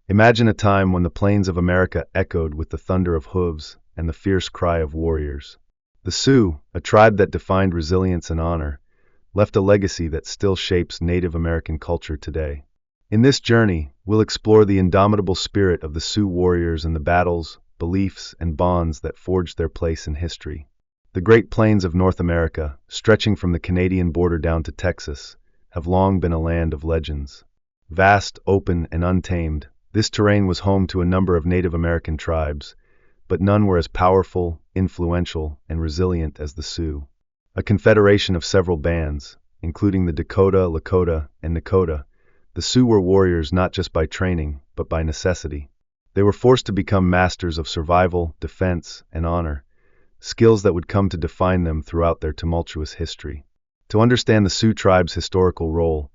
Imagine a time when the plains of America echoed with the thunder of hooves and the fierce cry of warriors. The Sioux, a tribe that defined resilience and honor, left a legacy that still shapes Native American culture today. In this journey, we'll explore the indomitable spirit of the Sioux warriors and the battles, beliefs, and bonds that forged their place in history. The Great Plains of North America, stretching from the Canadian border down to Texas, have long been a land of legends. Vast, open, and untamed, this terrain was home to a number of Native American tribes, but none were as powerful, influential, and resilient as the Sioux. A confederation of several bands, including the Dakota, Lakota, and Nakota, the Sioux were warriors not just by training, but by necessity. They were forced to become masters of survival, defense, and honor, skills that would come to define them throughout their tumultuous history. To understand the Sioux tribe's historical role,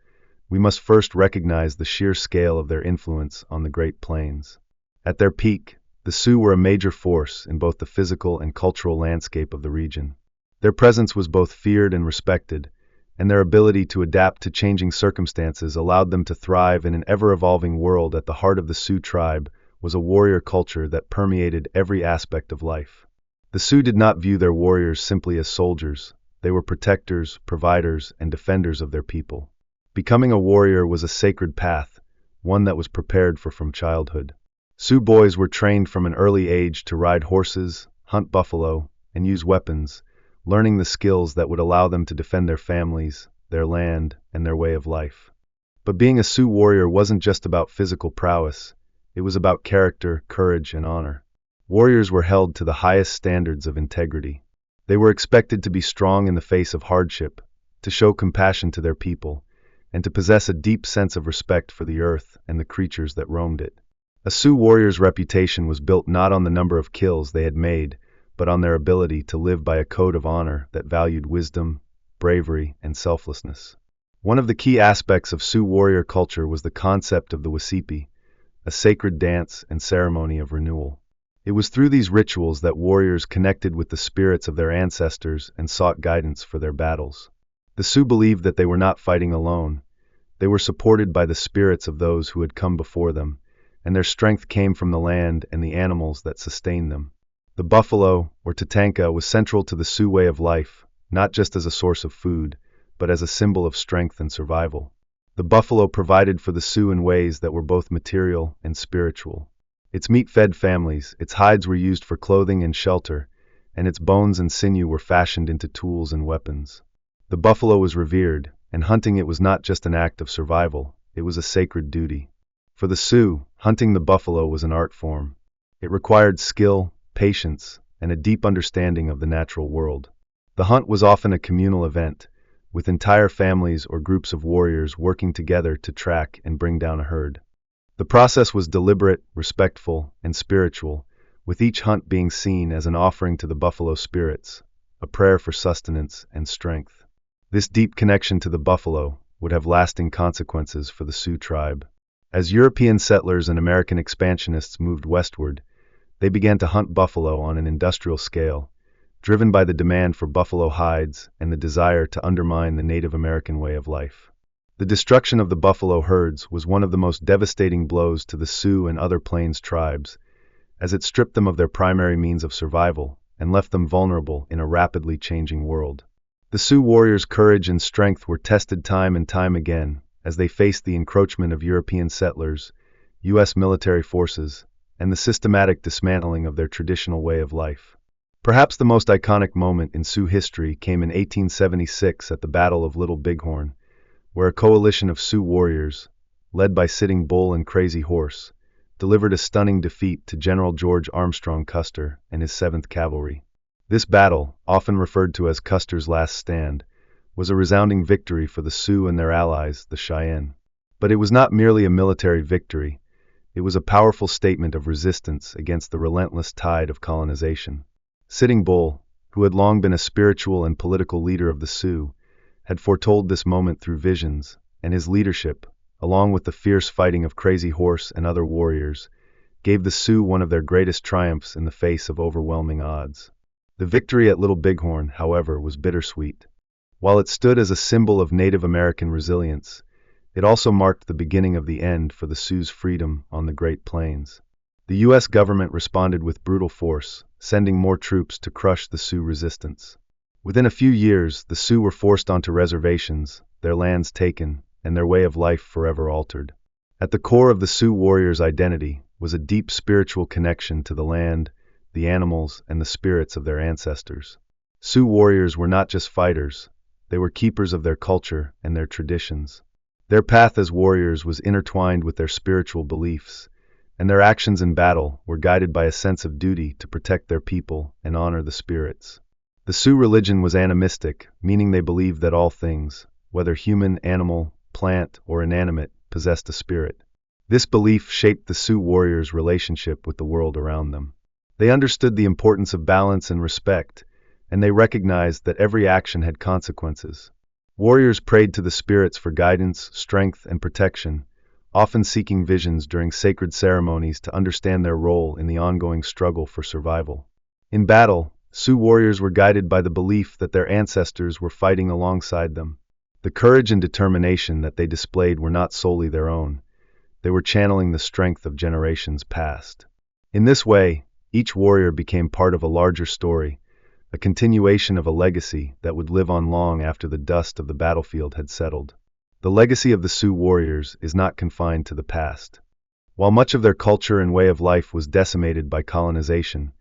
we must first recognize the sheer scale of their influence on the Great Plains. At their peak, the Sioux were a major force in both the physical and cultural landscape of the region. Their presence was both feared and respected, and their ability to adapt to changing circumstances allowed them to thrive in an ever-evolving world. At the heart of the Sioux tribe was a warrior culture that permeated every aspect of life. The Sioux did not view their warriors simply as soldiers. They were protectors, providers, and defenders of their people. Becoming a warrior was a sacred path, one that was prepared for from childhood. Sioux boys were trained from an early age to ride horses, hunt buffalo, and use weapons, learning the skills that would allow them to defend their families, their land, and their way of life. But being a Sioux warrior wasn't just about physical prowess, it was about character, courage, and honor. Warriors were held to the highest standards of integrity. They were expected to be strong in the face of hardship, to show compassion to their people, and to possess a deep sense of respect for the earth and the creatures that roamed it. A Sioux warrior's reputation was built not on the number of kills they had made, but on their ability to live by a code of honor that valued wisdom, bravery, and selflessness. One of the key aspects of Sioux warrior culture was the concept of the Wasipi, a sacred dance and ceremony of renewal. It was through these rituals that warriors connected with the spirits of their ancestors and sought guidance for their battles. The Sioux believed that they were not fighting alone. They were supported by the spirits of those who had come before them, and their strength came from the land and the animals that sustained them. The buffalo, or tatanka, was central to the Sioux way of life, not just as a source of food, but as a symbol of strength and survival. The buffalo provided for the Sioux in ways that were both material and spiritual. Its meat fed families, its hides were used for clothing and shelter, and its bones and sinew were fashioned into tools and weapons. The buffalo was revered, and hunting it was not just an act of survival, it was a sacred duty. For the Sioux, hunting the buffalo was an art form. It required skill, patience, and a deep understanding of the natural world. The hunt was often a communal event, with entire families or groups of warriors working together to track and bring down a herd. The process was deliberate, respectful, and spiritual, with each hunt being seen as an offering to the buffalo spirits, a prayer for sustenance and strength. This deep connection to the buffalo would have lasting consequences for the Sioux tribe. As European settlers and American expansionists moved westward, they began to hunt buffalo on an industrial scale, driven by the demand for buffalo hides and the desire to undermine the Native American way of life. The destruction of the buffalo herds was one of the most devastating blows to the Sioux and other Plains tribes, as it stripped them of their primary means of survival and left them vulnerable in a rapidly changing world. The Sioux warriors' courage and strength were tested time and time again as they faced the encroachment of European settlers, U.S. military forces, and the systematic dismantling of their traditional way of life. Perhaps the most iconic moment in Sioux history came in 1876 at the Battle of Little Bighorn, where a coalition of Sioux warriors, led by Sitting Bull and Crazy Horse, delivered a stunning defeat to General George Armstrong Custer and his 7th Cavalry. This battle, often referred to as Custer's Last Stand, was a resounding victory for the Sioux and their allies, the Cheyenne. But it was not merely a military victory, it was a powerful statement of resistance against the relentless tide of colonization. Sitting Bull, who had long been a spiritual and political leader of the Sioux, had foretold this moment through visions, and his leadership, along with the fierce fighting of Crazy Horse and other warriors, gave the Sioux one of their greatest triumphs in the face of overwhelming odds. The victory at Little Bighorn, however, was bittersweet. While it stood as a symbol of Native American resilience, It also marked the beginning of the end for the Sioux's freedom on the Great Plains. The U.S. government responded with brutal force, sending more troops to crush the Sioux resistance. Within a few years, the Sioux were forced onto reservations, their lands taken, and their way of life forever altered. At the core of the Sioux warriors' identity was a deep spiritual connection to the land, the animals, and the spirits of their ancestors. Sioux warriors were not just fighters, they were keepers of their culture and their traditions. Their path as warriors was intertwined with their spiritual beliefs, and their actions in battle were guided by a sense of duty to protect their people and honor the spirits. The Sioux religion was animistic, meaning they believed that all things, whether human, animal, plant, or inanimate, possessed a spirit. This belief shaped the Sioux warriors' relationship with the world around them. They understood the importance of balance and respect, and they recognized that every action had consequences. Warriors prayed to the spirits for guidance, strength, and protection, often seeking visions during sacred ceremonies to understand their role in the ongoing struggle for survival. In battle, Sioux warriors were guided by the belief that their ancestors were fighting alongside them. The courage and determination that they displayed were not solely their own. They were channeling the strength of generations past. In this way, each warrior became part of a larger story, a continuation of a legacy that would live on long after the dust of the battlefield had settled. The legacy of the Sioux warriors is not confined to the past. While much of their culture and way of life was decimated by colonization,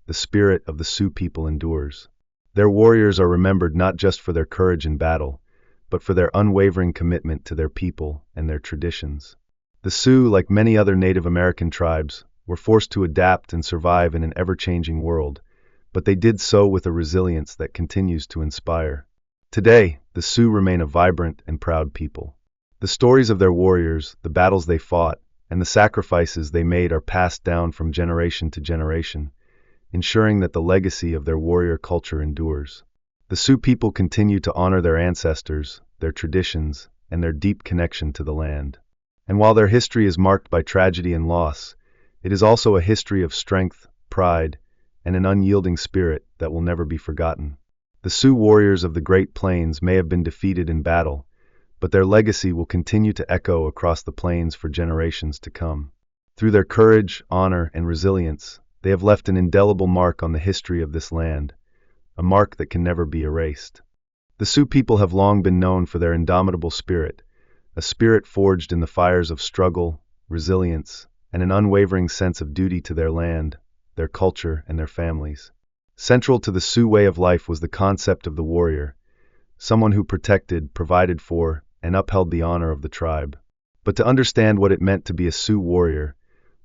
the spirit of the Sioux people endures. Their warriors are remembered not just for their courage in battle, but for their unwavering commitment to their people and their traditions. The Sioux, like many other Native American tribes, were forced to adapt and survive in an ever-changing world, but they did so with a resilience that continues to inspire. Today, the Sioux remain a vibrant and proud people. The stories of their warriors, the battles they fought, and the sacrifices they made are passed down from generation to generation, ensuring that the legacy of their warrior culture endures. The Sioux people continue to honor their ancestors, their traditions, and their deep connection to the land. And while their history is marked by tragedy and loss, it is also a history of strength, pride, and an unyielding spirit that will never be forgotten. The Sioux warriors of the Great Plains may have been defeated in battle, but their legacy will continue to echo across the plains for generations to come. Through their courage, honor, and resilience, they have left an indelible mark on the history of this land, a mark that can never be erased. The Sioux people have long been known for their indomitable spirit, a spirit forged in the fires of struggle, resilience, and an unwavering sense of duty to their land, their culture, and their families. Central to the Sioux way of life was the concept of the warrior, someone who protected, provided for, and upheld the honor of the tribe. But to understand what it meant to be a Sioux warrior,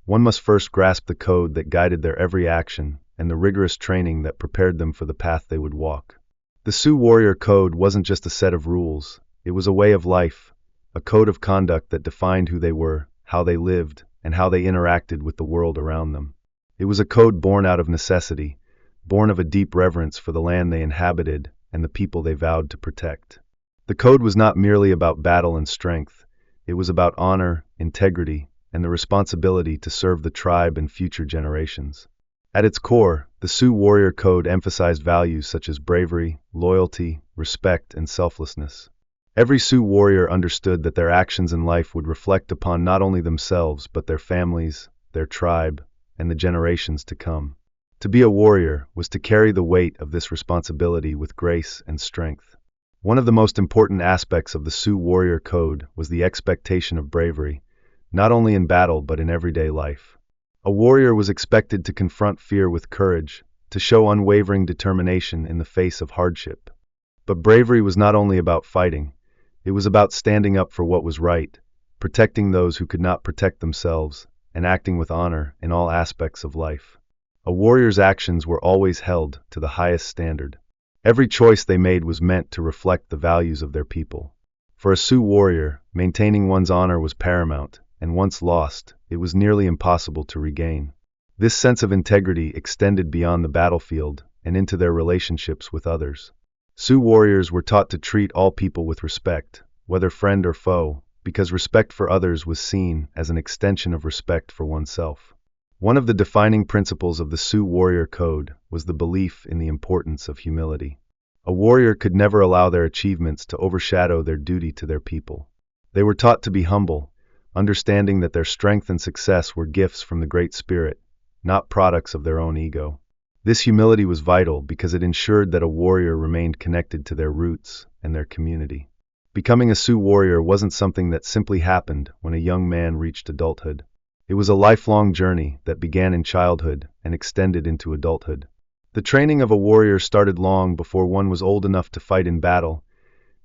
one must first grasp the code that guided their every action and the rigorous training that prepared them for the path they would walk. The Sioux warrior code wasn't just a set of rules, it was a way of life, a code of conduct that defined who they were, how they lived, and how they interacted with the world around them. It was a code born out of necessity, born of a deep reverence for the land they inhabited and the people they vowed to protect. The code was not merely about battle and strength, it was about honor, integrity, and the responsibility to serve the tribe and future generations. At its core, the Sioux warrior code emphasized values such as bravery, loyalty, respect, and selflessness. Every Sioux warrior understood that their actions in life would reflect upon not only themselves but their families, their tribe, and the generations to come. To be a warrior was to carry the weight of this responsibility with grace and strength. One of the most important aspects of the Sioux warrior code was the expectation of bravery, not only in battle but in everyday life. A warrior was expected to confront fear with courage, to show unwavering determination in the face of hardship. But bravery was not only about fighting, it was about standing up for what was right, protecting those who could not protect themselves, and acting with honor in all aspects of life. A warrior's actions were always held to the highest standard. Every choice they made was meant to reflect the values of their people. For a Sioux warrior, maintaining one's honor was paramount, and once lost, it was nearly impossible to regain. This sense of integrity extended beyond the battlefield and into their relationships with others. Sioux warriors were taught to treat all people with respect, whether friend or foe, because respect for others was seen as an extension of respect for oneself. One of the defining principles of the Sioux warrior code was the belief in the importance of humility. A warrior could never allow their achievements to overshadow their duty to their people. They were taught to be humble, understanding that their strength and success were gifts from the Great Spirit, not products of their own ego. This humility was vital because it ensured that a warrior remained connected to their roots and their community. Becoming a Sioux warrior wasn't something that simply happened when a young man reached adulthood. It was a lifelong journey that began in childhood and extended into adulthood. The training of a warrior started long before one was old enough to fight in battle,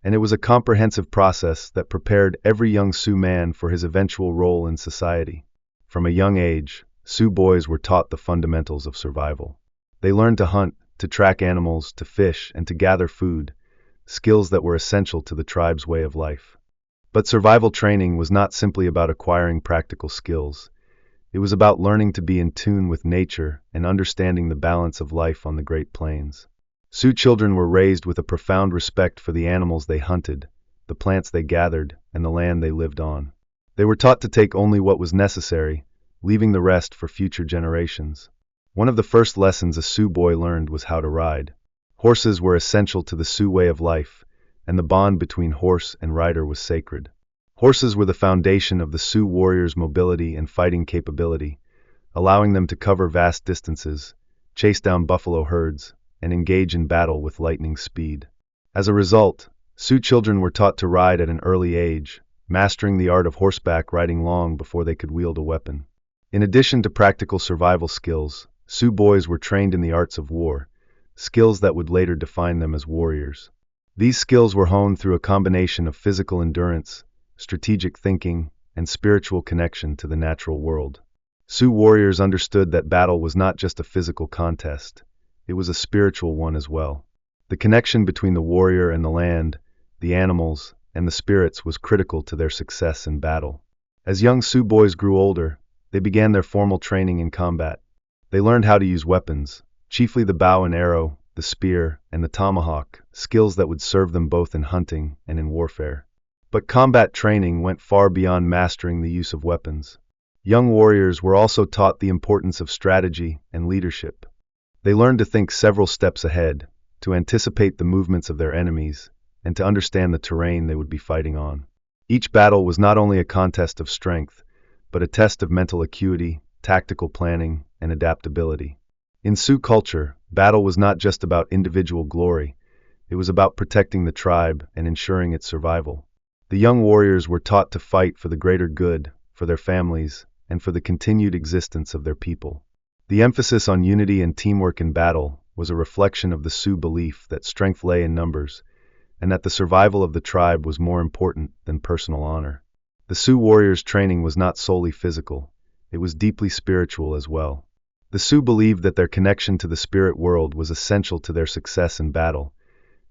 and it was a comprehensive process that prepared every young Sioux man for his eventual role in society. From a young age, Sioux boys were taught the fundamentals of survival. They learned to hunt, to track animals, to fish, and to gather food, skills that were essential to the tribe's way of life. But survival training was not simply about acquiring practical skills. It was about learning to be in tune with nature and understanding the balance of life on the Great Plains. Sioux children were raised with a profound respect for the animals they hunted, the plants they gathered, and the land they lived on. They were taught to take only what was necessary, leaving the rest for future generations. One of the first lessons a Sioux boy learned was how to ride. Horses were essential to the Sioux way of life, and the bond between horse and rider was sacred. Horses were the foundation of the Sioux warriors' mobility and fighting capability, allowing them to cover vast distances, chase down buffalo herds, and engage in battle with lightning speed. As a result, Sioux children were taught to ride at an early age, mastering the art of horseback riding long before they could wield a weapon. In addition to practical survival skills, Sioux boys were trained in the arts of war, skills that would later define them as warriors. These skills were honed through a combination of physical endurance, strategic thinking, and spiritual connection to the natural world. Sioux warriors understood that battle was not just a physical contest, it was a spiritual one as well. The connection between the warrior and the land, the animals, and the spirits was critical to their success in battle. As young Sioux boys grew older, they began their formal training in combat. They learned how to use weapons, chiefly the bow and arrow, the spear, and the tomahawk, skills that would serve them both in hunting and in warfare. But combat training went far beyond mastering the use of weapons. Young warriors were also taught the importance of strategy and leadership. They learned to think several steps ahead, to anticipate the movements of their enemies, and to understand the terrain they would be fighting on. Each battle was not only a contest of strength, but a test of mental acuity, tactical planning, and adaptability. In Sioux culture, battle was not just about individual glory, it was about protecting the tribe and ensuring its survival. The young warriors were taught to fight for the greater good, for their families, and for the continued existence of their people. The emphasis on unity and teamwork in battle was a reflection of the Sioux belief that strength lay in numbers, and that the survival of the tribe was more important than personal honor. The Sioux warriors' training was not solely physical, it was deeply spiritual as well. The Sioux believed that their connection to the spirit world was essential to their success in battle,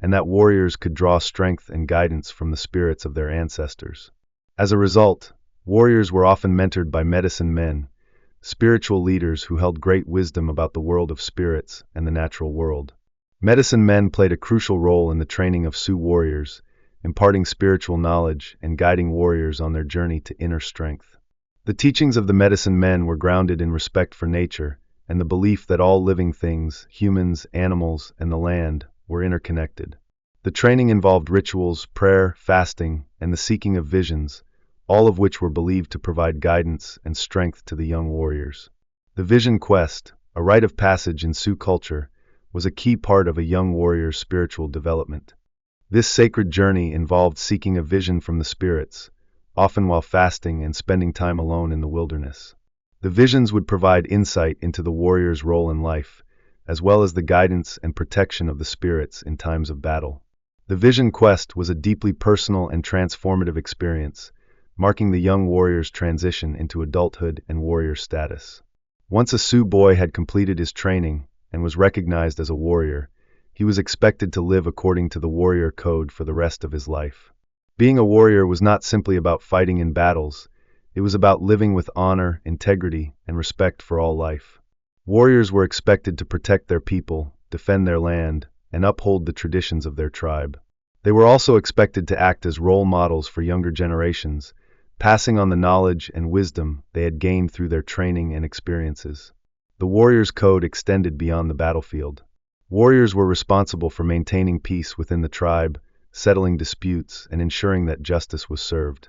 and that warriors could draw strength and guidance from the spirits of their ancestors. As a result, warriors were often mentored by medicine men, spiritual leaders who held great wisdom about the world of spirits and the natural world. Medicine men played a crucial role in the training of Sioux warriors, imparting spiritual knowledge and guiding warriors on their journey to inner strength. The teachings of the medicine men were grounded in respect for nature and the belief that all living things, humans, animals, and the land, were interconnected. The training involved rituals, prayer, fasting, and the seeking of visions, all of which were believed to provide guidance and strength to the young warriors. The vision quest, a rite of passage in Sioux culture, was a key part of a young warrior's spiritual development. This sacred journey involved seeking a vision from the spirits, often while fasting and spending time alone in the wilderness. The visions would provide insight into the warrior's role in life, as well as the guidance and protection of the spirits in times of battle. The vision quest was a deeply personal and transformative experience, marking the young warrior's transition into adulthood and warrior status. Once a Sioux boy had completed his training and was recognized as a warrior, he was expected to live according to the warrior code for the rest of his life. Being a warrior was not simply about fighting in battles, it was about living with honor, integrity, and respect for all life. Warriors were expected to protect their people, defend their land, and uphold the traditions of their tribe. They were also expected to act as role models for younger generations, passing on the knowledge and wisdom they had gained through their training and experiences. The warrior's code extended beyond the battlefield. Warriors were responsible for maintaining peace within the tribe, settling disputes, and ensuring that justice was served.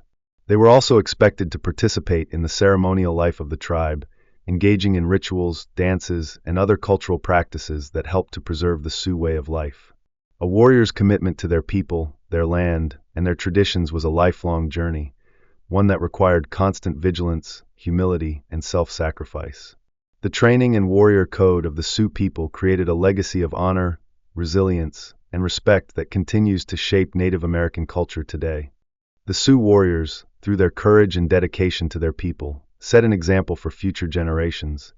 They were also expected to participate in the ceremonial life of the tribe, engaging in rituals, dances, and other cultural practices that helped to preserve the Sioux way of life. A warrior's commitment to their people, their land, and their traditions was a lifelong journey, one that required constant vigilance, humility, and self-sacrifice. The training and warrior code of the Sioux people created a legacy of honor, resilience, and respect that continues to shape Native American culture today. The Sioux warriors, through their courage and dedication to their people, set an example for future generations,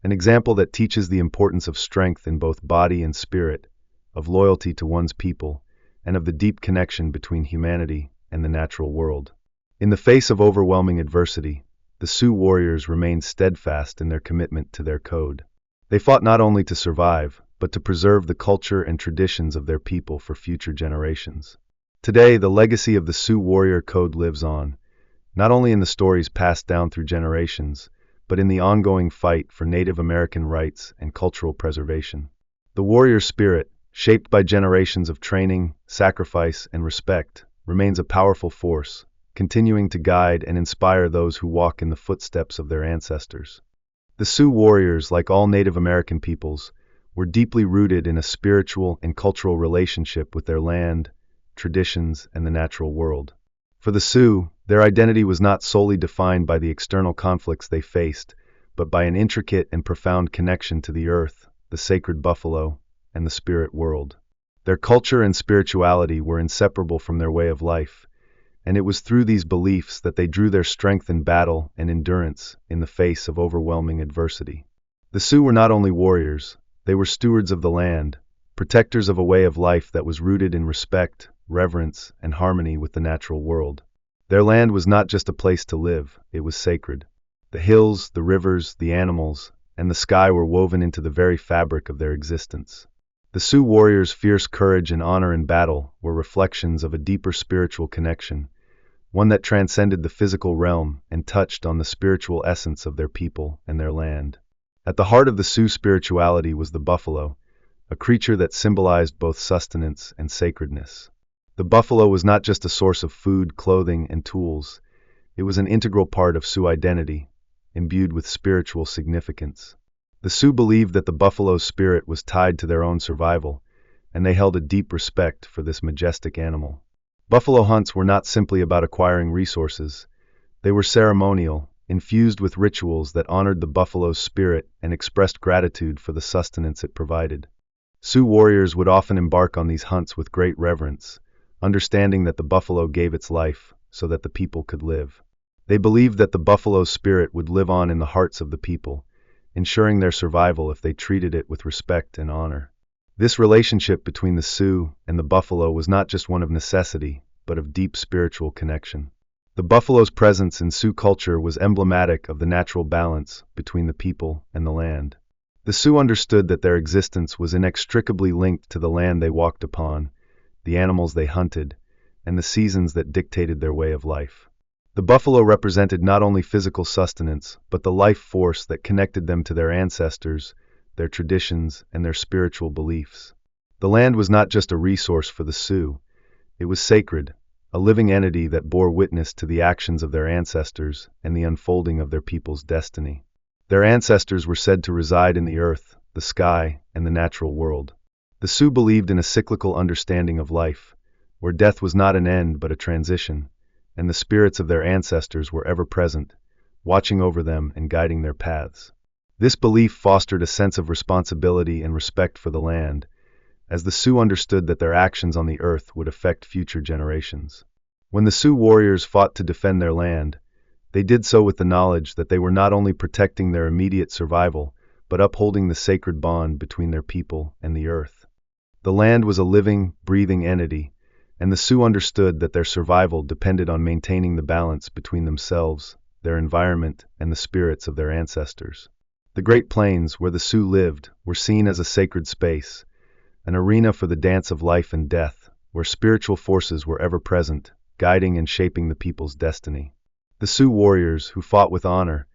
an example that teaches the importance of strength in both body and spirit, of loyalty to one's people, and of the deep connection between humanity and the natural world. In the face of overwhelming adversity, the Sioux warriors remained steadfast in their commitment to their code. They fought not only to survive, but to preserve the culture and traditions of their people for future generations. Today, the legacy of the Sioux warrior code lives on, not only in the stories passed down through generations, but in the ongoing fight for Native American rights and cultural preservation. The warrior spirit, shaped by generations of training, sacrifice, and respect, remains a powerful force, continuing to guide and inspire those who walk in the footsteps of their ancestors. The Sioux warriors, like all Native American peoples, were deeply rooted in a spiritual and cultural relationship with their land, traditions, and the natural world. For the Sioux, their identity was not solely defined by the external conflicts they faced, but by an intricate and profound connection to the earth, the sacred buffalo, and the spirit world. Their culture and spirituality were inseparable from their way of life, and it was through these beliefs that they drew their strength in battle and endurance in the face of overwhelming adversity. The Sioux were not only warriors, they were stewards of the land, protectors of a way of life that was rooted in respect, reverence, and harmony with the natural world. Their land was not just a place to live, it was sacred. The hills, the rivers, the animals, and the sky were woven into the very fabric of their existence. The Sioux warriors' fierce courage and honor in battle were reflections of a deeper spiritual connection, one that transcended the physical realm and touched on the spiritual essence of their people and their land. At the heart of the Sioux spirituality was the buffalo, a creature that symbolized both sustenance and sacredness. The buffalo was not just a source of food, clothing, and tools. It was an integral part of Sioux identity, imbued with spiritual significance. The Sioux believed that the buffalo's spirit was tied to their own survival, and they held a deep respect for this majestic animal. Buffalo hunts were not simply about acquiring resources. They were ceremonial, infused with rituals that honored the buffalo's spirit and expressed gratitude for the sustenance it provided. Sioux warriors would often embark on these hunts with great reverence, understanding that the buffalo gave its life so that the people could live. They believed that the buffalo's spirit would live on in the hearts of the people, ensuring their survival if they treated it with respect and honor. This relationship between the Sioux and the buffalo was not just one of necessity, but of deep spiritual connection. The buffalo's presence in Sioux culture was emblematic of the natural balance between the people and the land. The Sioux understood that their existence was inextricably linked to the land they walked upon, the animals they hunted, and the seasons that dictated their way of life. The buffalo represented not only physical sustenance, but the life force that connected them to their ancestors, their traditions, and their spiritual beliefs. The land was not just a resource for the Sioux, it was sacred, a living entity that bore witness to the actions of their ancestors and the unfolding of their people's destiny. Their ancestors were said to reside in the earth, the sky, and the natural world. The Sioux believed in a cyclical understanding of life, where death was not an end but a transition, and the spirits of their ancestors were ever present, watching over them and guiding their paths. This belief fostered a sense of responsibility and respect for the land, as the Sioux understood that their actions on the earth would affect future generations. When the Sioux warriors fought to defend their land, they did so with the knowledge that they were not only protecting their immediate survival, but upholding the sacred bond between their people and the earth. The land was a living, breathing entity, and the Sioux understood that their survival depended on maintaining the balance between themselves, their environment, and the spirits of their ancestors. The Great Plains, where the Sioux lived, were seen as a sacred space, an arena for the dance of life and death, where spiritual forces were ever present, guiding and shaping the people's destiny. The Sioux warriors, who fought with honor,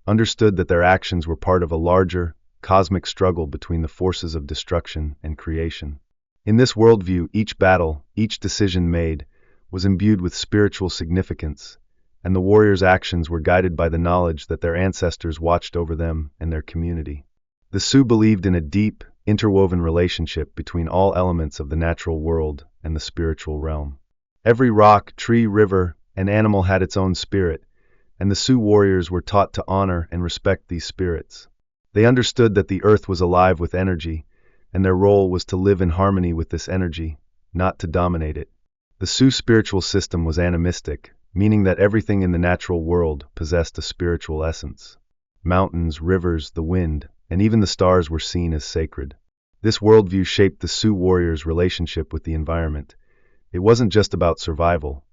understood that their actions were part of a larger, cosmic struggle between the forces of destruction and creation. In this worldview, each battle, each decision made, was imbued with spiritual significance, and the warriors' actions were guided by the knowledge that their ancestors watched over them and their community. The Sioux believed in a deep, interwoven relationship between all elements of the natural world and the spiritual realm. Every rock, tree, river, and animal had its own spirit, and the Sioux warriors were taught to honor and respect these spirits. They understood that the earth was alive with energy, and their role was to live in harmony with this energy, not to dominate it. The Sioux spiritual system was animistic, meaning that everything in the natural world possessed a spiritual essence. Mountains, rivers, the wind, and even the stars were seen as sacred. This worldview shaped the Sioux warriors' relationship with the environment. It wasn't just about survival.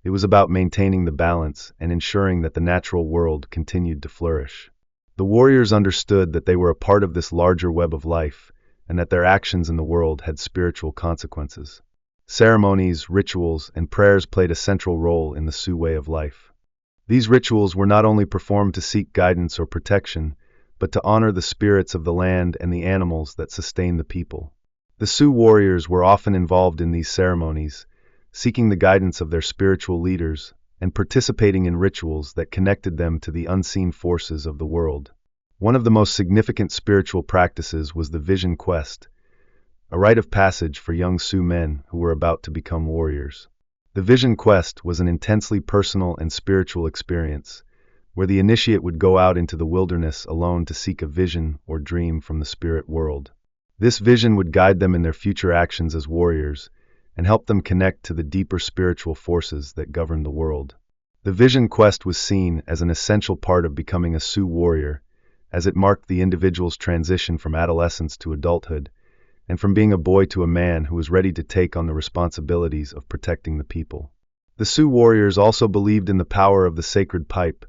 It was about maintaining the balance and ensuring that the natural world continued to flourish. The warriors understood that they were a part of this larger web of life, and that their actions in the world had spiritual consequences. Ceremonies, rituals, and prayers played a central role in the Sioux way of life. These rituals were not only performed to seek guidance or protection, but to honor the spirits of the land and the animals that sustain the people. The Sioux warriors were often involved in these ceremonies, seeking the guidance of their spiritual leaders and participating in rituals that connected them to the unseen forces of the world. One of the most significant spiritual practices was the vision quest, a rite of passage for young Sioux men who were about to become warriors. The vision quest was an intensely personal and spiritual experience, where the initiate would go out into the wilderness alone to seek a vision or dream from the spirit world. This vision would guide them in their future actions as warriors and help them connect to the deeper spiritual forces that govern the world. The vision quest was seen as an essential part of becoming a Sioux warrior, as it marked the individual's transition from adolescence to adulthood, and from being a boy to a man who was ready to take on the responsibilities of protecting the people. The Sioux warriors also believed in the power of the sacred pipe,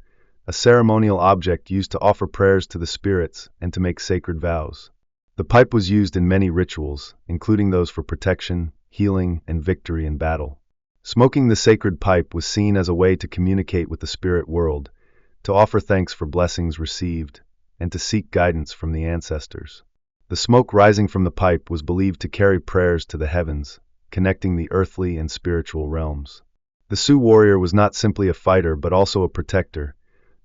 a ceremonial object used to offer prayers to the spirits and to make sacred vows. The pipe was used in many rituals, including those for protection, healing, and victory in battle. Smoking the sacred pipe was seen as a way to communicate with the spirit world, to offer thanks for blessings received, and to seek guidance from the ancestors. The smoke rising from the pipe was believed to carry prayers to the heavens, connecting the earthly and spiritual realms. The Sioux warrior was not simply a fighter but also a protector,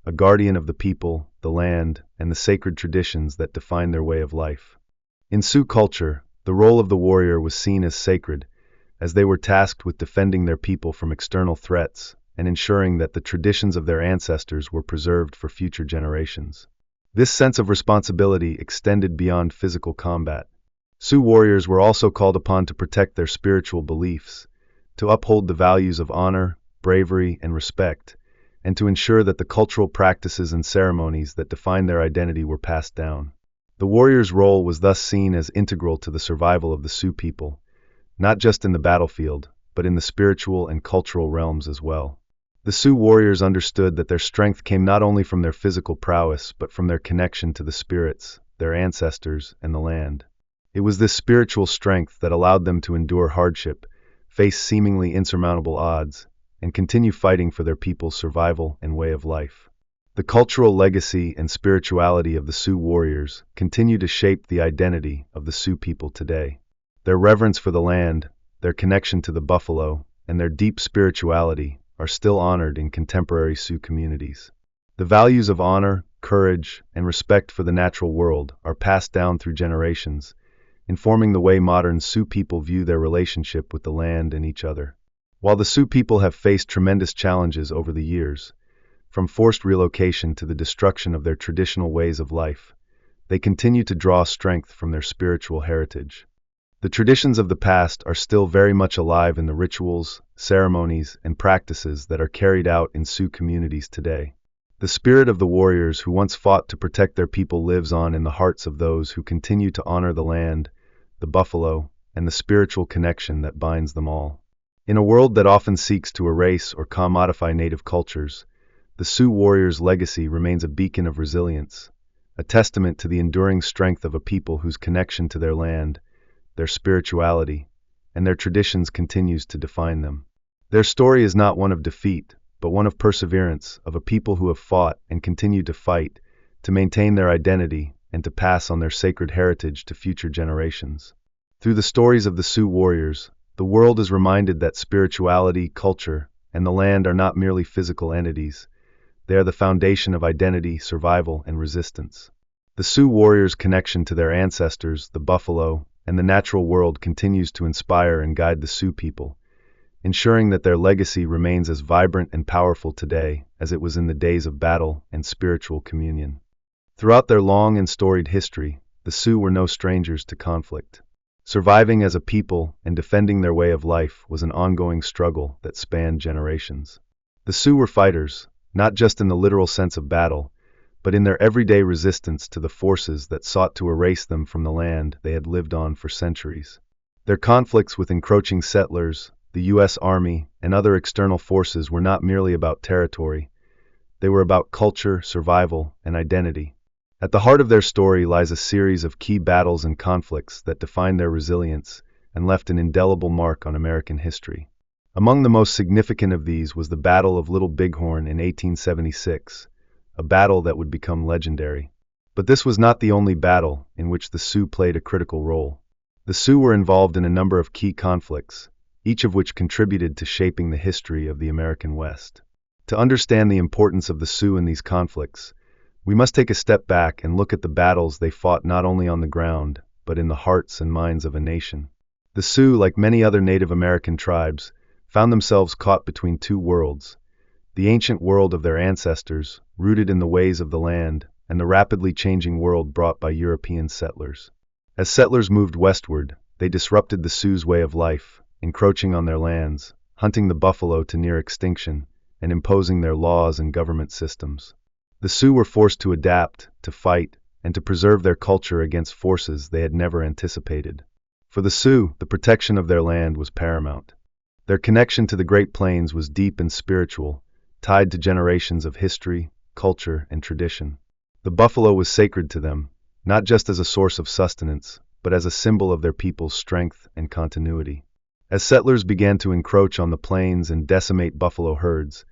a guardian of the people, the land, and the sacred traditions that define their way of life. In Sioux culture, the role of the warrior was seen as sacred, as they were tasked with defending their people from external threats and ensuring that the traditions of their ancestors were preserved for future generations. This sense of responsibility extended beyond physical combat. Sioux warriors were also called upon to protect their spiritual beliefs, to uphold the values of honor, bravery, and respect, and to ensure that the cultural practices and ceremonies that defined their identity were passed down. The warrior's role was thus seen as integral to the survival of the Sioux people, not just in the battlefield, but in the spiritual and cultural realms as well. The Sioux warriors understood that their strength came not only from their physical prowess, but from their connection to the spirits, their ancestors, and the land. It was this spiritual strength that allowed them to endure hardship, face seemingly insurmountable odds, and continue fighting for their people's survival and way of life. The cultural legacy and spirituality of the Sioux warriors continue to shape the identity of the Sioux people today. Their reverence for the land, their connection to the buffalo, and their deep spirituality are still honored in contemporary Sioux communities. The values of honor, courage, and respect for the natural world are passed down through generations, informing the way modern Sioux people view their relationship with the land and each other. While the Sioux people have faced tremendous challenges over the years, from forced relocation to the destruction of their traditional ways of life, they continue to draw strength from their spiritual heritage. The traditions of the past are still very much alive in the rituals, ceremonies, and practices that are carried out in Sioux communities today. The spirit of the warriors who once fought to protect their people lives on in the hearts of those who continue to honor the land, the buffalo, and the spiritual connection that binds them all. In a world that often seeks to erase or commodify native cultures, the Sioux warriors' legacy remains a beacon of resilience, a testament to the enduring strength of a people whose connection to their land, their spirituality, and their traditions continues to define them. Their story is not one of defeat, but one of perseverance, of a people who have fought and continue to fight to maintain their identity and to pass on their sacred heritage to future generations. Through the stories of the Sioux warriors, the world is reminded that spirituality, culture, and the land are not merely physical entities. They are the foundation of identity, survival, and resistance. The Sioux warriors' connection to their ancestors, the buffalo, and the natural world continues to inspire and guide the Sioux people, ensuring that their legacy remains as vibrant and powerful today as it was in the days of battle and spiritual communion. Throughout their long and storied history, the Sioux were no strangers to conflict. Surviving as a people and defending their way of life was an ongoing struggle that spanned generations. The Sioux were fighters, not just in the literal sense of battle, but in their everyday resistance to the forces that sought to erase them from the land they had lived on for centuries. Their conflicts with encroaching settlers, the U.S. Army, and other external forces were not merely about territory. They were about culture, survival, and identity. At the heart of their story lies a series of key battles and conflicts that defined their resilience and left an indelible mark on American history. Among the most significant of these was the Battle of Little Bighorn in 1876, a battle that would become legendary. But this was not the only battle in which the Sioux played a critical role. The Sioux were involved in a number of key conflicts, each of which contributed to shaping the history of the American West. To understand the importance of the Sioux in these conflicts, we must take a step back and look at the battles they fought not only on the ground, but in the hearts and minds of a nation. The Sioux, like many other Native American tribes, found themselves caught between two worlds: the ancient world of their ancestors, rooted in the ways of the land, and the rapidly changing world brought by European settlers. As settlers moved westward, they disrupted the Sioux's way of life, encroaching on their lands, hunting the buffalo to near extinction, and imposing their laws and government systems. The Sioux were forced to adapt, to fight, and to preserve their culture against forces they had never anticipated. For the Sioux, the protection of their land was paramount. Their connection to the Great Plains was deep and spiritual, tied to generations of history, culture, and tradition. The buffalo was sacred to them, not just as a source of sustenance, but as a symbol of their people's strength and continuity. As settlers began to encroach on the plains and decimate buffalo herds,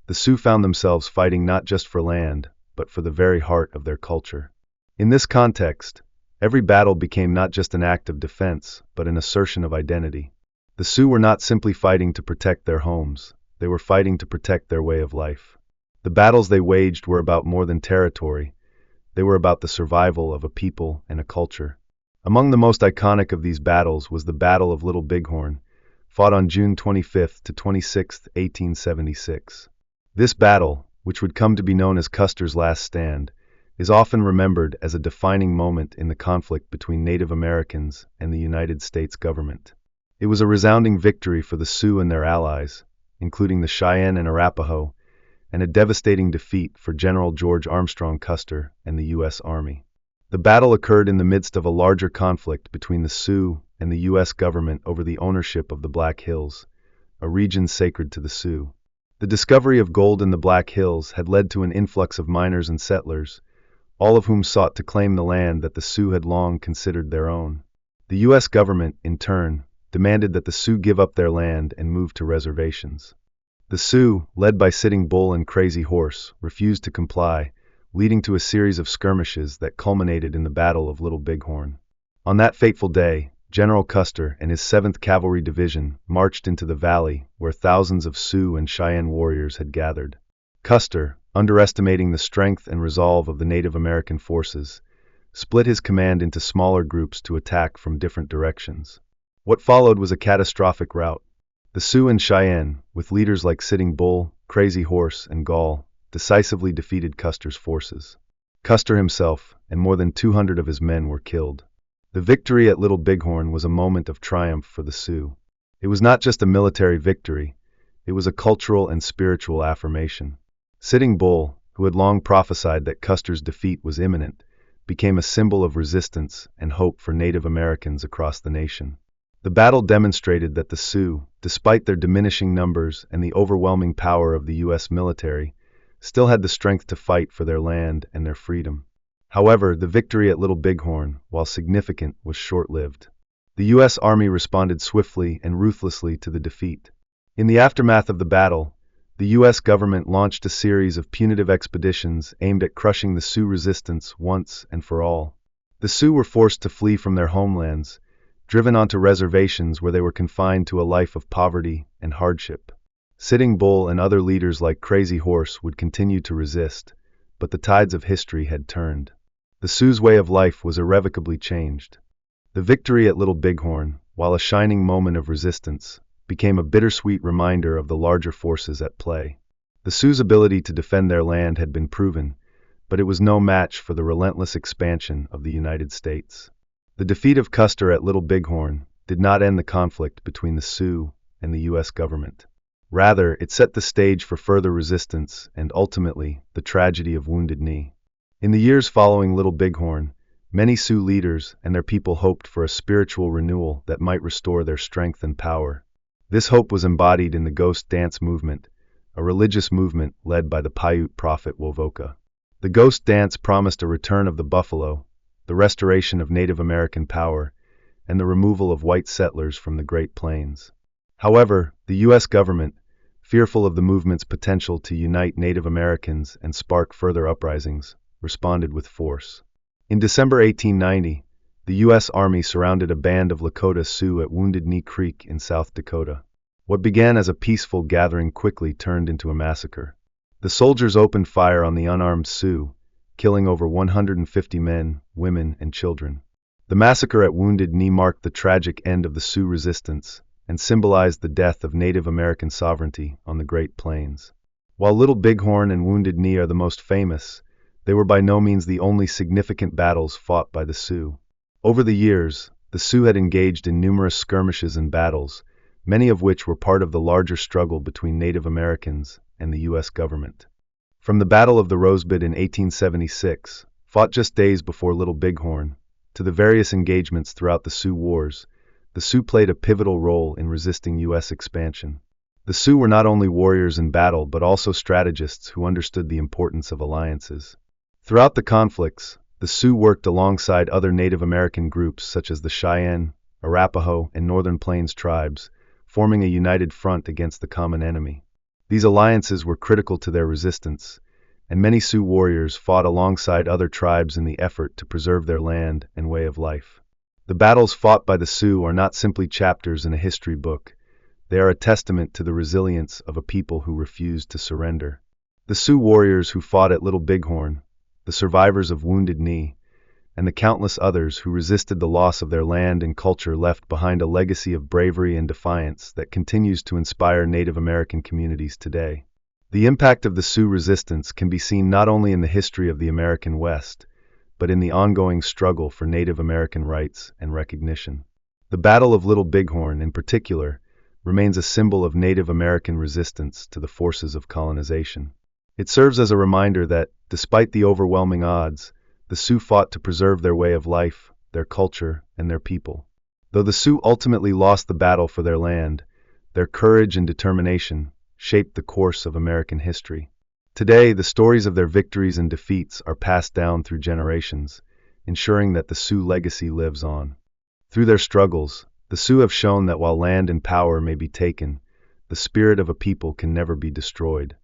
the Sioux found themselves fighting not just for land, but for the very heart of their culture. In this context, every battle became not just an act of defense, but an assertion of identity. The Sioux were not simply fighting to protect their homes, they were fighting to protect their way of life. The battles they waged were about more than territory, they were about the survival of a people and a culture. Among the most iconic of these battles was the Battle of Little Bighorn, fought on June 25 to 26, 1876. This battle, which would come to be known as Custer's Last Stand, is often remembered as a defining moment in the conflict between Native Americans and the United States government. It was a resounding victory for the Sioux and their allies, including the Cheyenne and Arapaho, and a devastating defeat for General George Armstrong Custer and the U.S. Army. The battle occurred in the midst of a larger conflict between the Sioux and the U.S. government over the ownership of the Black Hills, a region sacred to the Sioux. The discovery of gold in the Black Hills had led to an influx of miners and settlers, all of whom sought to claim the land that the Sioux had long considered their own. The U.S. government, in turn, demanded that the Sioux give up their land and move to reservations. The Sioux, led by Sitting Bull and Crazy Horse, refused to comply, leading to a series of skirmishes that culminated in the Battle of Little Bighorn. On that fateful day, General Custer and his 7th Cavalry Division marched into the valley where thousands of Sioux and Cheyenne warriors had gathered. Custer, underestimating the strength and resolve of the Native American forces, split his command into smaller groups to attack from different directions. What followed was a catastrophic rout. The Sioux and Cheyenne, with leaders like Sitting Bull, Crazy Horse, and Gall, decisively defeated Custer's forces. Custer himself and more than 200 of his men were killed. The victory at Little Bighorn was a moment of triumph for the Sioux. It was not just a military victory, it was a cultural and spiritual affirmation. Sitting Bull, who had long prophesied that Custer's defeat was imminent, became a symbol of resistance and hope for Native Americans across the nation. The battle demonstrated that the Sioux, despite their diminishing numbers and the overwhelming power of the U.S. military, still had the strength to fight for their land and their freedom. However, the victory at Little Bighorn, while significant, was short-lived. The U.S. Army responded swiftly and ruthlessly to the defeat. In the aftermath of the battle, the U.S. government launched a series of punitive expeditions aimed at crushing the Sioux resistance once and for all. The Sioux were forced to flee from their homelands, driven onto reservations where they were confined to a life of poverty and hardship. Sitting Bull and other leaders like Crazy Horse would continue to resist, but the tides of history had turned. The Sioux way of life was irrevocably changed. The victory at Little Bighorn, while a shining moment of resistance, became a bittersweet reminder of the larger forces at play. The Sioux' ability to defend their land had been proven, but it was no match for the relentless expansion of the United States. The defeat of Custer at Little Bighorn did not end the conflict between the Sioux and the U.S. government. Rather, it set the stage for further resistance and, ultimately, the tragedy of Wounded Knee. In the years following Little Bighorn, many Sioux leaders and their people hoped for a spiritual renewal that might restore their strength and power. This hope was embodied in the Ghost Dance movement, a religious movement led by the Paiute prophet Wovoka. The Ghost Dance promised a return of the buffalo, the restoration of Native American power, and the removal of white settlers from the Great Plains. However, the U.S. government, fearful of the movement's potential to unite Native Americans and spark further uprisings, responded with force. In December 1890, the U.S. Army surrounded a band of Lakota Sioux at Wounded Knee Creek in South Dakota. What began as a peaceful gathering quickly turned into a massacre. The soldiers opened fire on the unarmed Sioux, killing over 150 men, women, and children. The massacre at Wounded Knee marked the tragic end of the Sioux resistance and symbolized the death of Native American sovereignty on the Great Plains. While Little Bighorn and Wounded Knee are the most famous, they were by no means the only significant battles fought by the Sioux. Over the years, the Sioux had engaged in numerous skirmishes and battles, many of which were part of the larger struggle between Native Americans and the U.S. government. From the Battle of the Rosebud in 1876, fought just days before Little Bighorn, to the various engagements throughout the Sioux Wars, the Sioux played a pivotal role in resisting U.S. expansion. The Sioux were not only warriors in battle but also strategists who understood the importance of alliances. Throughout the conflicts, the Sioux worked alongside other Native American groups such as the Cheyenne, Arapaho, and Northern Plains tribes, forming a united front against the common enemy. These alliances were critical to their resistance, and many Sioux warriors fought alongside other tribes in the effort to preserve their land and way of life. The battles fought by the Sioux are not simply chapters in a history book. They are a testament to the resilience of a people who refused to surrender. The Sioux warriors who fought at Little Bighorn, the survivors of Wounded Knee, and the countless others who resisted the loss of their land and culture left behind a legacy of bravery and defiance that continues to inspire Native American communities today. The impact of the Sioux resistance can be seen not only in the history of the American West, but in the ongoing struggle for Native American rights and recognition. The Battle of Little Bighorn, in particular, remains a symbol of Native American resistance to the forces of colonization. It serves as a reminder that, despite the overwhelming odds, the Sioux fought to preserve their way of life, their culture, and their people. Though the Sioux ultimately lost the battle for their land, their courage and determination shaped the course of American history. Today, the stories of their victories and defeats are passed down through generations, ensuring that the Sioux legacy lives on. Through their struggles, the Sioux have shown that while land and power may be taken, the spirit of a people can never be destroyed.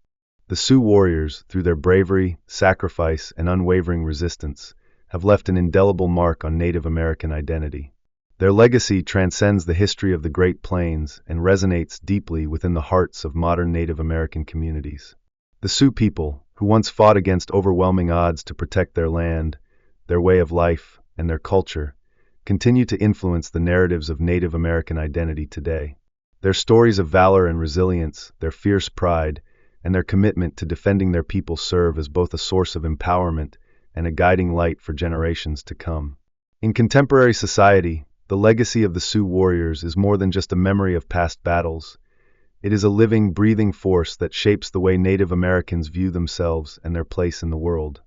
The Sioux warriors, through their bravery, sacrifice, and unwavering resistance, have left an indelible mark on Native American identity. Their legacy transcends the history of the Great Plains and resonates deeply within the hearts of modern Native American communities. The Sioux people, who once fought against overwhelming odds to protect their land, their way of life, and their culture, continue to influence the narratives of Native American identity today. Their stories of valor and resilience, their fierce pride, and their commitment to defending their people serve as both a source of empowerment and a guiding light for generations to come. In contemporary society, the legacy of the Sioux warriors is more than just a memory of past battles. It is a living, breathing force that shapes the way Native Americans view themselves and their place in the world.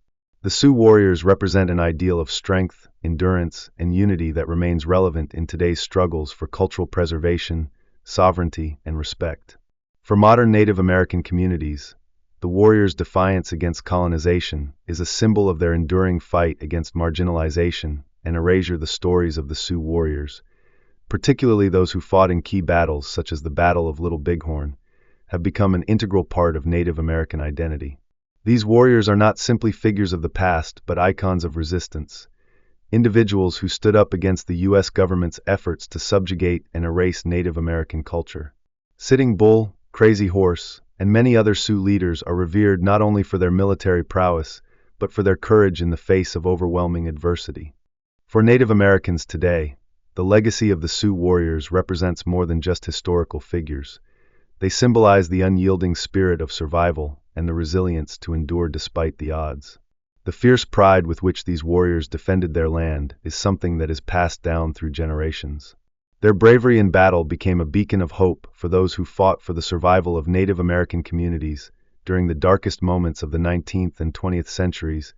The Sioux warriors represent an ideal of strength, endurance, and unity that remains relevant in today's struggles for cultural preservation, sovereignty, and respect. For modern Native American communities, the warriors' defiance against colonization is a symbol of their enduring fight against marginalization and erasure. The stories of the Sioux warriors, particularly those who fought in key battles such as the Battle of Little Bighorn, have become an integral part of Native American identity. These warriors are not simply figures of the past, but icons of resistance, individuals who stood up against the U.S. government's efforts to subjugate and erase Native American culture. Sitting Bull, Crazy Horse, and many other Sioux leaders are revered not only for their military prowess, but for their courage in the face of overwhelming adversity. For Native Americans today, the legacy of the Sioux warriors represents more than just historical figures. They symbolize the unyielding spirit of survival and the resilience to endure despite the odds. The fierce pride with which these warriors defended their land is something that is passed down through generations. Their bravery in battle became a beacon of hope for those who fought for the survival of Native American communities during the darkest moments of the 19th and 20th centuries,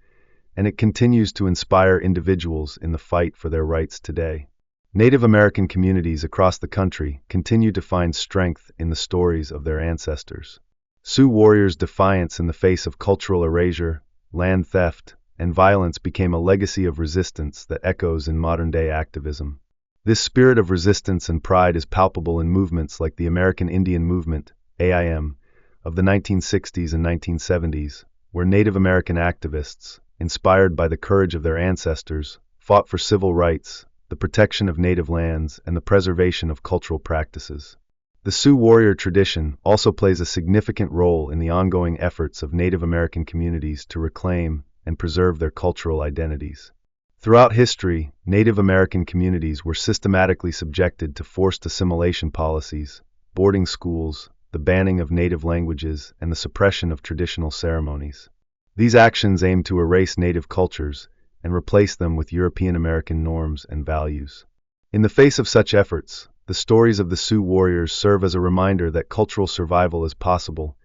and it continues to inspire individuals in the fight for their rights today. Native American communities across the country continue to find strength in the stories of their ancestors. Sioux warriors' defiance in the face of cultural erasure, land theft, and violence became a legacy of resistance that echoes in modern-day activism. This spirit of resistance and pride is palpable in movements like the American Indian Movement, AIM, of the 1960s and 1970s, where Native American activists, inspired by the courage of their ancestors, fought for civil rights, the protection of native lands, and the preservation of cultural practices. The Sioux warrior tradition also plays a significant role in the ongoing efforts of Native American communities to reclaim and preserve their cultural identities. Throughout history, Native American communities were systematically subjected to forced assimilation policies, boarding schools, the banning of native languages, and the suppression of traditional ceremonies. These actions aimed to erase native cultures and replace them with European American norms and values. In the face of such efforts, the stories of the Sioux warriors serve as a reminder that cultural survival is possible,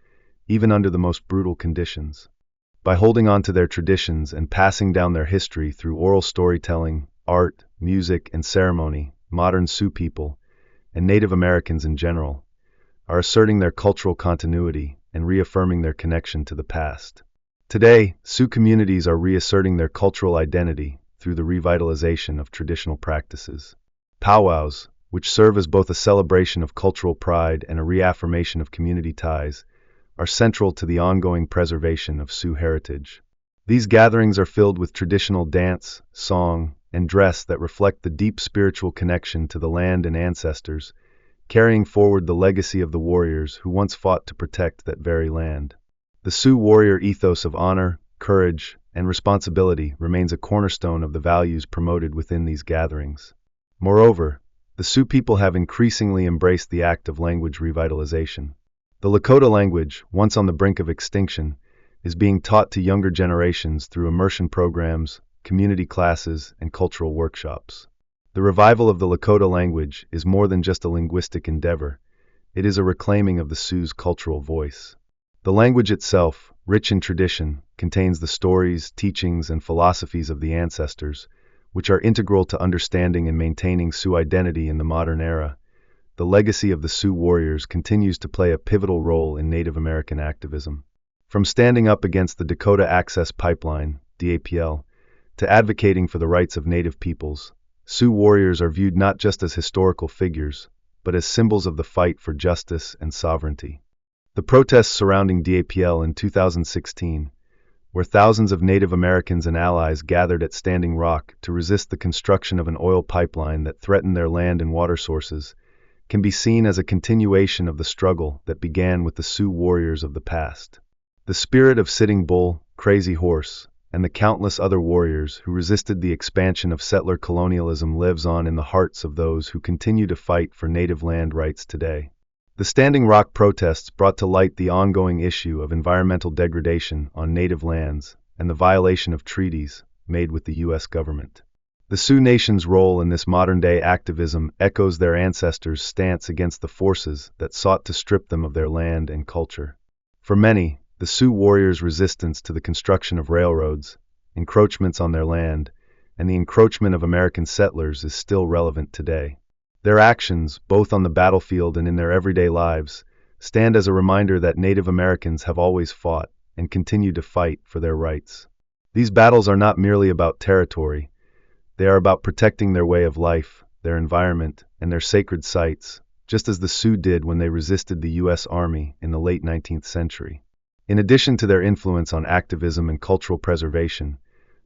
even under the most brutal conditions. By holding on to their traditions and passing down their history through oral storytelling, art, music, and ceremony, modern Sioux people, and Native Americans in general, are asserting their cultural continuity and reaffirming their connection to the past. Today, Sioux communities are reasserting their cultural identity through the revitalization of traditional practices. Powwows, which serve as both a celebration of cultural pride and a reaffirmation of community ties, are central to the ongoing preservation of Sioux heritage. These gatherings are filled with traditional dance, song, and dress that reflect the deep spiritual connection to the land and ancestors, carrying forward the legacy of the warriors who once fought to protect that very land. The Sioux warrior ethos of honor, courage, and responsibility remains a cornerstone of the values promoted within these gatherings. Moreover, the Sioux people have increasingly embraced the act of language revitalization. The Lakota language, once on the brink of extinction, is being taught to younger generations through immersion programs, community classes, and cultural workshops. The revival of the Lakota language is more than just a linguistic endeavor. It is a reclaiming of the Sioux's cultural voice. The language itself, rich in tradition, contains the stories, teachings, and philosophies of the ancestors, which are integral to understanding and maintaining Sioux identity in the modern era. The legacy of the Sioux warriors continues to play a pivotal role in Native American activism. From standing up against the Dakota Access Pipeline, DAPL, to advocating for the rights of Native peoples, Sioux warriors are viewed not just as historical figures, but as symbols of the fight for justice and sovereignty. The protests surrounding DAPL in 2016, where thousands of Native Americans and allies gathered at Standing Rock to resist the construction of an oil pipeline that threatened their land and water sources, can be seen as a continuation of the struggle that began with the Sioux warriors of the past. The spirit of Sitting Bull, Crazy Horse, and the countless other warriors who resisted the expansion of settler colonialism lives on in the hearts of those who continue to fight for native land rights today. The Standing Rock protests brought to light the ongoing issue of environmental degradation on native lands and the violation of treaties made with the U.S. government. The Sioux Nation's role in this modern-day activism echoes their ancestors' stance against the forces that sought to strip them of their land and culture. For many, the Sioux warriors' resistance to the construction of railroads, encroachments on their land, and the encroachment of American settlers is still relevant today. Their actions, both on the battlefield and in their everyday lives, stand as a reminder that Native Americans have always fought and continue to fight for their rights. These battles are not merely about territory. They are about protecting their way of life, their environment, and their sacred sites, just as the Sioux did when they resisted the U.S. Army in the late 19th century. In addition to their influence on activism and cultural preservation,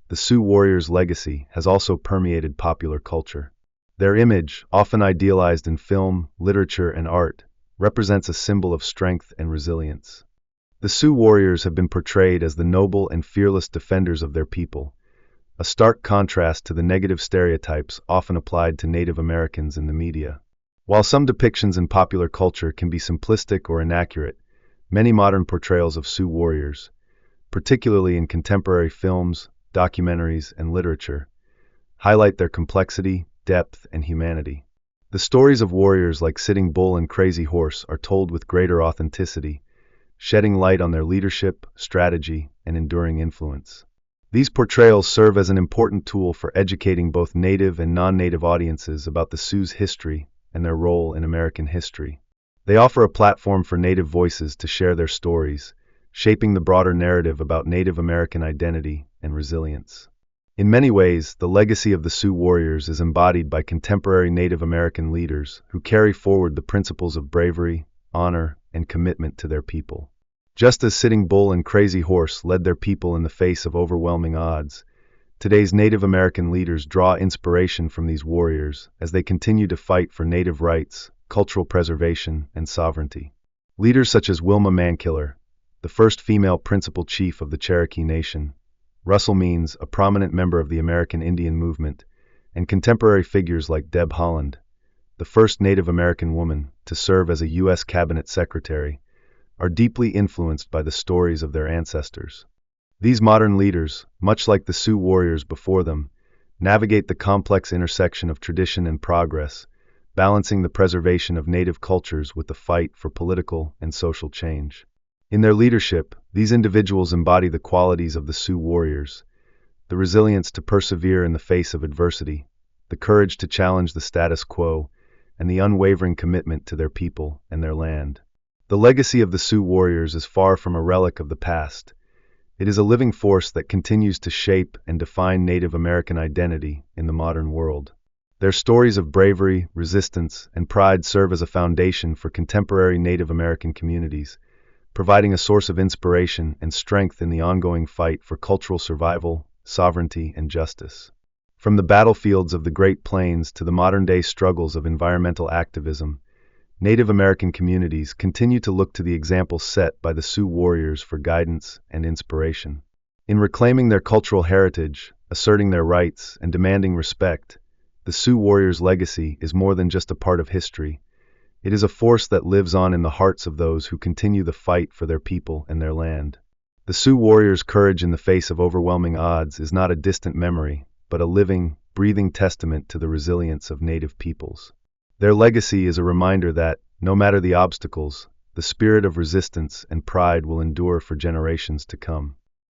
the Sioux warriors' legacy has also permeated popular culture. Their image, often idealized in film, literature, and art, represents a symbol of strength and resilience. The Sioux warriors have been portrayed as the noble and fearless defenders of their people, a stark contrast to the negative stereotypes often applied to Native Americans in the media. While some depictions in popular culture can be simplistic or inaccurate, many modern portrayals of Sioux warriors, particularly in contemporary films, documentaries, and literature, highlight their complexity, depth, and humanity. The stories of warriors like Sitting Bull and Crazy Horse are told with greater authenticity, shedding light on their leadership, strategy, and enduring influence. These portrayals serve as an important tool for educating both Native and non-Native audiences about the Sioux's history and their role in American history. They offer a platform for Native voices to share their stories, shaping the broader narrative about Native American identity and resilience. In many ways, the legacy of the Sioux warriors is embodied by contemporary Native American leaders who carry forward the principles of bravery, honor, and commitment to their people. Just as Sitting Bull and Crazy Horse led their people in the face of overwhelming odds, today's Native American leaders draw inspiration from these warriors as they continue to fight for Native rights, cultural preservation, and sovereignty. Leaders such as Wilma Mankiller, the first female principal chief of the Cherokee Nation, Russell Means, a prominent member of the American Indian movement, and contemporary figures like Deb Haaland, the first Native American woman to serve as a U.S. Cabinet Secretary, are deeply influenced by the stories of their ancestors. These modern leaders, much like the Sioux warriors before them, navigate the complex intersection of tradition and progress, balancing the preservation of Native cultures with the fight for political and social change. In their leadership, these individuals embody the qualities of the Sioux warriors: the resilience to persevere in the face of adversity, the courage to challenge the status quo, and the unwavering commitment to their people and their land. The legacy of the Sioux warriors is far from a relic of the past. It is a living force that continues to shape and define Native American identity in the modern world. Their stories of bravery, resistance, and pride serve as a foundation for contemporary Native American communities, providing a source of inspiration and strength in the ongoing fight for cultural survival, sovereignty, and justice. From the battlefields of the Great Plains to the modern-day struggles of environmental activism, Native American communities continue to look to the example set by the Sioux warriors for guidance and inspiration. In reclaiming their cultural heritage, asserting their rights, and demanding respect, the Sioux warriors' legacy is more than just a part of history. It is a force that lives on in the hearts of those who continue the fight for their people and their land. The Sioux warriors' courage in the face of overwhelming odds is not a distant memory, but a living, breathing testament to the resilience of Native peoples. Their legacy is a reminder that, no matter the obstacles, the spirit of resistance and pride will endure for generations to come.